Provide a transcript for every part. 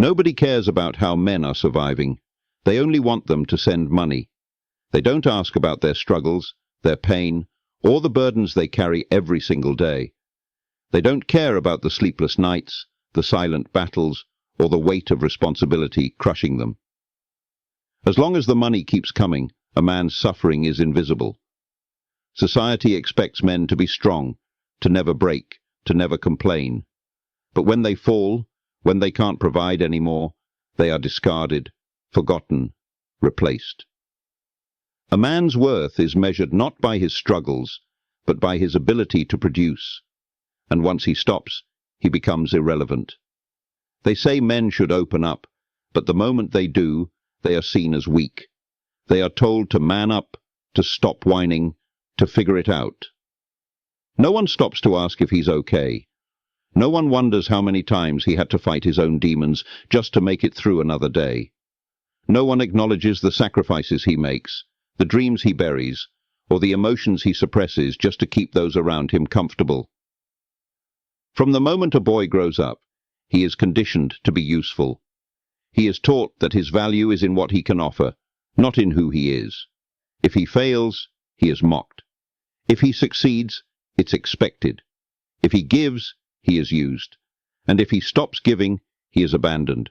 Nobody cares about how men are surviving. They only want them to send money. They don't ask about their struggles, their pain, or the burdens they carry every single day. They don't care about the sleepless nights, the silent battles, or the weight of responsibility crushing them. As long as the money keeps coming, a man's suffering is invisible. Society expects men to be strong, to never break, to never complain. But when they fall, when they can't provide anymore, they are discarded, forgotten, replaced. A man's worth is measured not by his struggles, but by his ability to produce. And once he stops, he becomes irrelevant. They say men should open up, but the moment they do, they are seen as weak. They are told to man up, to stop whining, to figure it out. No one stops to ask if he's okay. No one wonders how many times he had to fight his own demons just to make it through another day. No one acknowledges the sacrifices he makes, the dreams he buries, or the emotions he suppresses just to keep those around him comfortable. From the moment a boy grows up, he is conditioned to be useful. He is taught that his value is in what he can offer, not in who he is. If he fails, he is mocked. If he succeeds, it's expected. If he gives, he is used. And if he stops giving, he is abandoned.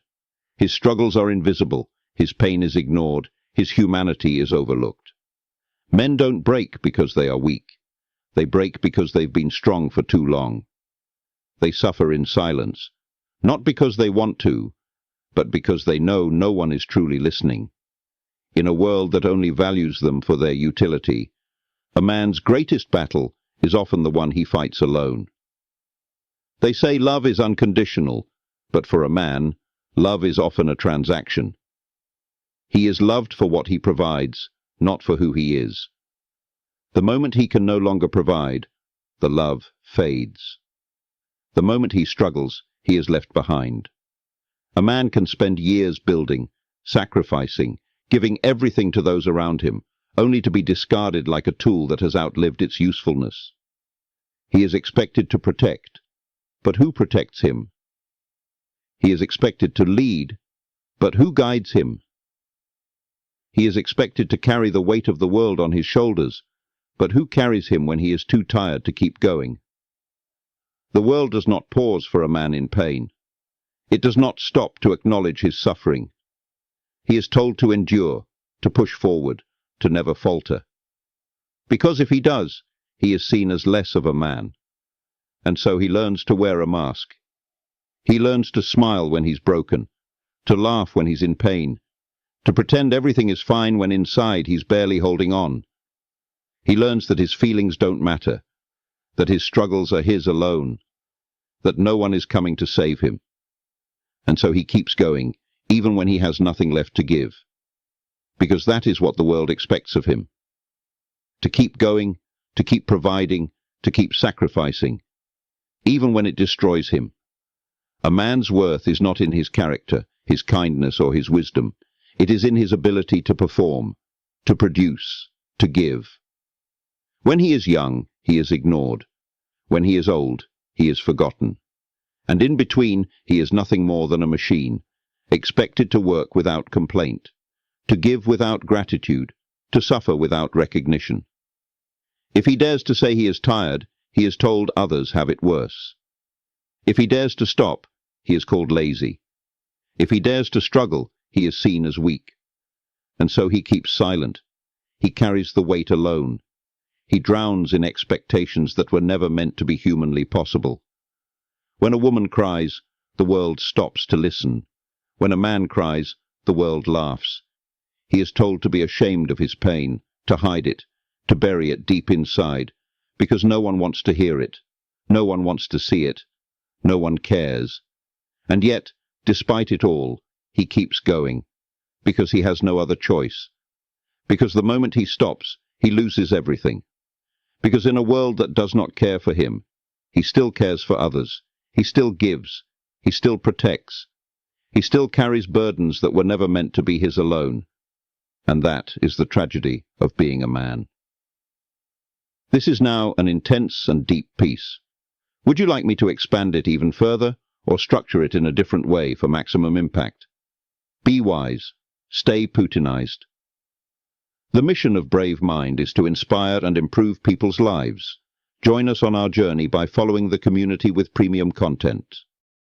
His struggles are invisible, his pain is ignored, his humanity is overlooked. Men don't break because they are weak. They break because they've been strong for too long. They suffer in silence, not because they want to, but because they know no one is truly listening. In a world that only values them for their utility, a man's greatest battle is often the one he fights alone. They say love is unconditional, but for a man, love is often a transaction. He is loved for what he provides, not for who he is. The moment he can no longer provide, the love fades. The moment he struggles, he is left behind. A man can spend years building, sacrificing, giving everything to those around him, only to be discarded like a tool that has outlived its usefulness. He is expected to protect, but who protects him? He is expected to lead, but who guides him? He is expected to carry the weight of the world on his shoulders, but who carries him when he is too tired to keep going? The world does not pause for a man in pain. It does not stop to acknowledge his suffering. He is told to endure, to push forward, to never falter. Because if he does, he is seen as less of a man. And so he learns to wear a mask. He learns to smile when he's broken, to laugh when he's in pain, to pretend everything is fine when inside he's barely holding on. He learns that his feelings don't matter, that his struggles are his alone, that no one is coming to save him. And so he keeps going, even when he has nothing left to give. Because that is what the world expects of him. To keep going, to keep providing, to keep sacrificing, even when it destroys him. A man's worth is not in his character, his kindness, or his wisdom. It is in his ability to perform, to produce, to give. When he is young, he is ignored. When he is old, he is forgotten. And in between, he is nothing more than a machine, expected to work without complaint, to give without gratitude, to suffer without recognition. If he dares to say he is tired, he is told others have it worse. If he dares to stop, he is called lazy. If he dares to struggle, he is seen as weak. And so he keeps silent. He carries the weight alone. He drowns in expectations that were never meant to be humanly possible. When a woman cries, the world stops to listen. When a man cries, the world laughs. He is told to be ashamed of his pain, to hide it, to bury it deep inside, because no one wants to hear it, no one wants to see it, no one cares. And yet, despite it all, he keeps going, because he has no other choice. Because the moment he stops, he loses everything. Because in a world that does not care for him, he still cares for others. He still gives. He still protects. He still carries burdens that were never meant to be his alone. And that is the tragedy of being a man. This is now an intense and deep piece. Would you like me to expand it even further, or structure it in a different way for maximum impact. Be wise. Stay Putinized. The mission of Brave Mind is to inspire and improve people's lives. Join us on our journey by following the community with premium content.